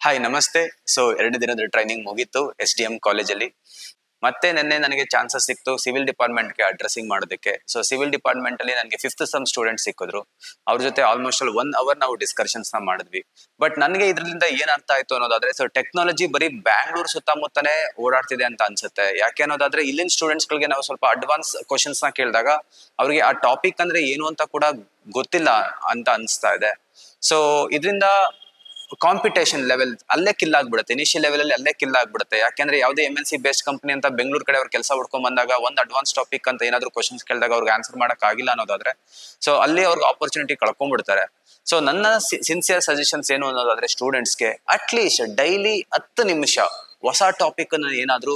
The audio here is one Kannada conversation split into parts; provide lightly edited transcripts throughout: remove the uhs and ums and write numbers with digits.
ಹಾಯ್ ನಮಸ್ತೆ. ಸೊ 2 ದಿನದ ಟ್ರೈನಿಂಗ್ ಮುಗೀತು SDM ಕಾಲೇಜಲ್ಲಿ. ಮತ್ತೆ ನಿನ್ನೆ ನನಗೆ ಚಾನ್ಸಸ್ ಸಿಕ್ತು ಸಿವಿಲ್ ಡಿಪಾರ್ಟ್ಮೆಂಟ್ಗೆ ಅಡ್ರೆಸ್ಸಿಂಗ್ ಮಾಡೋದಕ್ಕೆ. ಸೊ ಸಿವಿಲ್ ಡಿಪಾರ್ಟ್ಮೆಂಟ್ ಅಲ್ಲಿ ನನಗೆ 5th ಸೆಮ್ ಸ್ಟೂಡೆಂಟ್ ಸಿಕ್ಕಿದ್ರು. ಅವ್ರ ಜೊತೆ ಆಲ್ಮೋಸ್ಟ್ 1 ಅವರ್ ನಾವು ಡಿಸ್ಕಷನ್ಸ್ ನ ಮಾಡಿದ್ವಿ. ಬಟ್ ನನಗೆ ಇದರಿಂದ ಏನ್ ಅರ್ಥ ಆಯ್ತು ಅನ್ನೋದಾದ್ರೆ, ಸೊ ಟೆಕ್ನಾಲಜಿ ಬರೀ ಬ್ಯಾಂಗ್ಳೂರ್ ಸುತ್ತಮುತ್ತನೇ ಓಡಾಡ್ತಿದೆ ಅಂತ ಅನ್ಸುತ್ತೆ. ಯಾಕೆ ಅನ್ನೋದಾದ್ರೆ ಇಲ್ಲಿನ ಸ್ಟೂಡೆಂಟ್ಸ್ ಗಳಿಗೆ ನಾವು ಸ್ವಲ್ಪ ಅಡ್ವಾನ್ಸ್ ಕ್ವಶನ್ಸ್ ನ ಕೇಳಿದಾಗ ಅವ್ರಿಗೆ ಆ ಟಾಪಿಕ್ ಅಂದ್ರೆ ಏನು ಅಂತ ಕೂಡ ಗೊತ್ತಿಲ್ಲ ಅಂತ ಅನ್ಸ್ತಾ ಇದೆ. ಸೊ ಇದರಿಂದ ಕಾಂಪಿಟೇಷನ್ ಲೆವೆಲ್ ಅಲ್ಲೇ ಕಿಲ್ ಆಗ್ಬಿಡುತ್ತೆ. ಇನಿಷಿಯಲ್ ಲೆವೆಲ್ ಅಲ್ಲಿ ಅಲ್ಲೇ ಕಿಲ್ ಆಗ್ಬಿಡುತ್ತೆ. ಯಾಕೆಂದ್ರೆ ಯಾವುದೇ MNC ಬೇಸ್ಡ್ ಕಂಪನಿ ಅಂತ ಬೆಂಗಳೂರು ಕಡೆ ಅವ್ರು ಕೆಲಸ ಹುಡ್ಕೊಂಡ್ ಬಂದಾಗ ಒಂದು ಅಡ್ವಾನ್ಸ್ ಟಾಪಿಕ್ ಅಂತ ಏನಾದ್ರು ಕ್ವಶನ್ಸ್ ಕೇಳಿದಾಗ ಅವ್ರಿಗೆ ಆನ್ಸರ್ ಮಾಡಕ್ ಆಗಿಲ್ಲ ಅನ್ನೋದಾದ್ರೆ, ಸೊ ಅಲ್ಲಿ ಅವ್ರಿಗೆ ಆಪರ್ಚುನಿಟಿ ಕಳ್ಕೊಂಡ್ಬಿಡ್ತಾರೆ. ಸೊ ನನ್ನ ಸಿನ್ಸಿಯರ್ ಸಜೆಷನ್ಸ್ ಏನು ಅನ್ನೋದಾದ್ರೆ, ಸ್ಟೂಡೆಂಟ್ಸ್ಗೆ ಅಟ್ಲೀಸ್ಟ್ ಡೈಲಿ 10 ನಿಮಿಷ ಹೊಸ ಟಾಪಿಕ್ ಅನ್ನು ಏನಾದ್ರೂ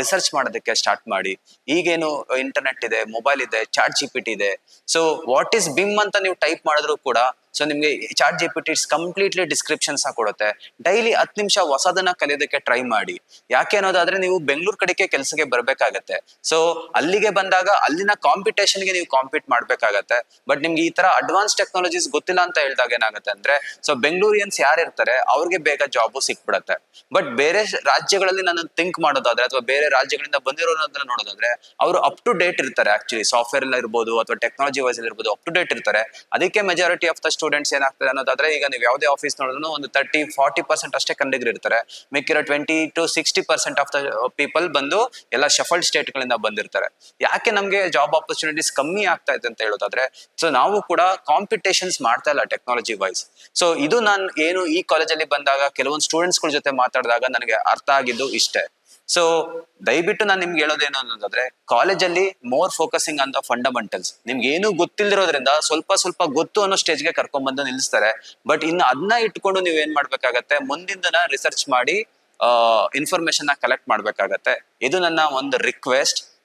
ರಿಸರ್ಚ್ ಮಾಡೋದಕ್ಕೆ ಸ್ಟಾರ್ಟ್ ಮಾಡಿ. ಈಗೇನು ಇಂಟರ್ನೆಟ್ ಇದೆ, ಮೊಬೈಲ್ ಇದೆ, ಚಾಟ್ GPT ಇದೆ. ಸೊ ವಾಟ್ ಈಸ್ ಬಿಮ್ ಅಂತ ನೀವು ಟೈಪ್ ಮಾಡಿದ್ರು ಕೂಡ ಸೊ ನಿಮ್ಗೆ ಚಾಟ್ GPT ಕಂಪ್ಲೀಟ್ಲಿ ಡಿಸ್ಕ್ರಿಪ್ಷನ್ಸ್ ಕೊಡುತ್ತೆ. ಡೈಲಿ 10 ನಿಮಿಷ ಹೊಸದನ್ನ ಕಲಿಯೋದಕ್ಕೆ ಟ್ರೈ ಮಾಡಿ. ಯಾಕೆ ಅನ್ನೋದಾದ್ರೆ ನೀವು ಬೆಂಗಳೂರು ಕಡೆಗೆ ಕೆಲಸಕ್ಕೆ ಬರ್ಬೇಕಾಗತ್ತೆ. ಸೊ ಅಲ್ಲಿಗೆ ಬಂದಾಗ ಅಲ್ಲಿನ ಕಾಂಪಿಟೇಷನ್ಗೆ ನೀವು ಕಾಂಪೀಟ್ ಮಾಡ್ಬೇಕಾಗತ್ತೆ. ಬಟ್ ನಿಮ್ಗೆ ಈ ತರ ಅಡ್ವಾನ್ಸ್ ಟೆಕ್ನಾಲಜೀಸ್ ಗೊತ್ತಿಲ್ಲ ಅಂತ ಹೇಳಿದಾಗ ಏನಾಗುತ್ತೆ ಅಂದ್ರೆ, ಸೊ ಬೆಂಗಳೂರಿಯನ್ಸ್ ಯಾರು ಇರ್ತಾರೆ ಅವ್ರಿಗೆ ಬೇಗ ಜಾಬು ಸಿಕ್ಬಿಡತ್ತೆ. ಬಟ್ ಬೇರೆ ರಾಜ್ಯಗಳಲ್ಲಿ ನಾನು ಥಿಂಕ್ ಮಾಡೋದಾದ್ರೆ ಅಥವಾ ಬೇರೆ ರಾಜ್ಯಗಳಿಂದ ಬಂದಿರೋದನ್ನ ನೋಡೋದಾದ್ರೆ, ಅವರು ಅಪ್ ಟು ಡೇಟ್ ಇರ್ತಾರೆ. ಆಕ್ಚುಲಿ ಸಾಫ್ಟ್ವೇರ್ ಎಲ್ಲ ಇರ್ಬೋದು ಅಥವಾ ಟೆಕ್ನಾಲಜಿ ವೈಸ್ ಇರ್ಬೋದು, ಅಪ್ ಟು ಡೇಟ್ ಇರ್ತಾರೆ. ಅದಕ್ಕೆ ಮೆಜಾರಿಟಿ ಆಫ್ ದ ಸ್ಟೂಡೆಂಟ್ಸ್ ಏನಾಗ್ತದೆ ಅನ್ನೋದಾದ್ರೆ, ಈಗ ನೀವು ಯಾವುದೇ ಆಫೀಸ್ ನೋಡಿದ್ರು ಒಂದು 30-40% ಅಷ್ಟೇ ಕನ್ನಡಿಗರು ಇರ್ತಾರೆ. ಮಿಕ್ಕಿರೋ 20-60% ಆಫ್ ದ ಪೀಪಲ್ ಬಂದು ಎಲ್ಲ ಶಫಲ್ಡ್ ಸ್ಟೇಟ್ ಗಳಿಂದ ಬಂದಿರ್ತಾರೆ. ಯಾಕೆ ನಮ್ಗೆ ಜಾಬ್ ಆಪರ್ಚುನಿಟೀಸ್ ಕಮ್ಮಿ ಆಗ್ತಾ ಇದೆ ಅಂತ ಹೇಳೋದಾದ್ರೆ, ಸೊ ನಾವು ಕೂಡ ಕಾಂಪಿಟೇಷನ್ಸ್ ಮಾಡ್ತಾ ಇಲ್ಲ ಟೆಕ್ನಾಲಜಿ ವೈಸ್. ಸೊ ಇದು ನಾನು ಏನು ಈ ಕಾಲೇಜಲ್ಲಿ ಬಂದಾಗ ಕೆಲವೊಂದು ಸ್ಟೂಡೆಂಟ್ಸ್ ಗಳ ಜೊತೆ ಮಾತಾಡಿದಾಗ ನನಗೆ ಅರ್ಥ ಆಗಿದ್ದು ಇಷ್ಟೇ. ಸೊ ದಯವಿಟ್ಟು ನಾನು ನಿಮ್ಗೆ ಹೇಳೋದೇನು ಅನ್ನೋದಾದ್ರೆ, ಕಾಲೇಜಲ್ಲಿ more focusing on the fundamentals. ನಿಮ್ಗೆ ಏನು ಗೊತ್ತಿಲ್ದಿರೋದ್ರಿಂದ ಸ್ವಲ್ಪ ಸ್ವಲ್ಪ ಗೊತ್ತು ಅನ್ನೋ ಸ್ಟೇಜ್ಗೆ ಕರ್ಕೊಂಡ್ ಬಂದು ನಿಲ್ಲಿಸ್ತಾರೆ. ಬಟ್ ಇನ್ನು ಅದನ್ನ ಇಟ್ಕೊಂಡು ನೀವ್ ಏನ್ ಮಾಡ್ಬೇಕಾಗತ್ತೆ, ಮುಂದಿನ ರಿಸರ್ಚ್ ಮಾಡಿ ಇನ್ಫಾರ್ಮೇಶನ್ ನ ಕಲೆಕ್ಟ್ ಮಾಡ್ಬೇಕಾಗತ್ತೆ. ಇದು ನನ್ನ ಒಂದು ರಿಕ್ವೆಸ್ಟ್.